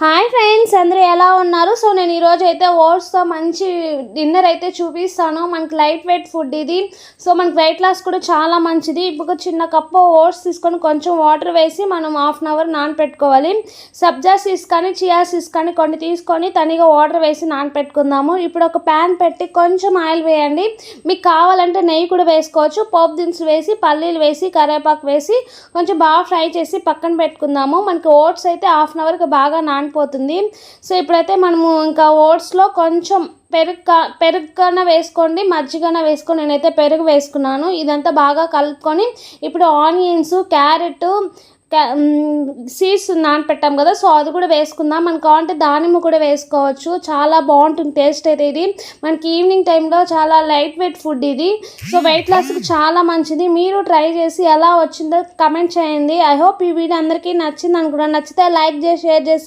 Hi friends, అందరూ ఎలా ఉన్నారు? సో నేను ఈరోజు అయితే ఓట్స్తో మంచి డిన్నర్ అయితే చూపిస్తాను. మనకి లైట్ వెయిట్ ఫుడ్ ఇది. సో మనకి వెయిట్ లాస్ కూడా చాలా మంచిది. ఇప్పుడు చిన్న కప్పు ఓట్స్ తీసుకొని కొంచెం వాటర్ వేసి మనం హాఫ్ అన్ అవర్ నానపెట్టుకోవాలి. సబ్జా సీడ్స్ కానీ చియా సీడ్స్ కానీ కొన్ని తీసుకొని తనిగా వాటర్ వేసి నానపెట్టుకుందాము. ఇప్పుడు ఒక ప్యాన్ పెట్టి కొంచెం ఆయిల్ వేయండి. మీకు కావాలంటే నెయ్యి కూడా వేసుకోవచ్చు. పోపు దినుసులు వేసి పల్లీలు వేసి కరివేపాకు వేసి కొంచెం బాగా ఫ్రై చేసి పక్కన పెట్టుకుందాము. మనకి ఓట్స్ అయితే హాఫ్ అన్ అవర్కి బాగా పోతుంది. సో ఇప్పుడైతే మనము ఇంకా ఓట్స్లో కొంచెం పెరుగు వేసుకోండి, మజ్జిగన వేసుకొని నేనైతే పెరుగు వేసుకున్నాను. ఇదంతా బాగా కలుపుకొని ఇప్పుడు ఆనియన్స్, క్యారెట్, సీడ్స్ నానపెట్టాం కదా, సో అది కూడా వేసుకుందాం. మనకు కావాలంటే దానిమ్మ కూడా వేసుకోవచ్చు. చాలా బాగుంటుంది టేస్ట్ అయితే. ఇది మనకి ఈవినింగ్ టైంలో చాలా లైట్ వెయిట్ ఫుడ్ ఇది. సో వెయిట్ లాస్కి చాలా మంచిది. మీరు ట్రై చేసి ఎలా వచ్చిందో కమెంట్ చేయండి. ఐ హోప్ ఈ వీడియో అందరికీ నచ్చింది అనుకుంటున్నాను. నచ్చితే లైక్ చేసి షేర్ చేసి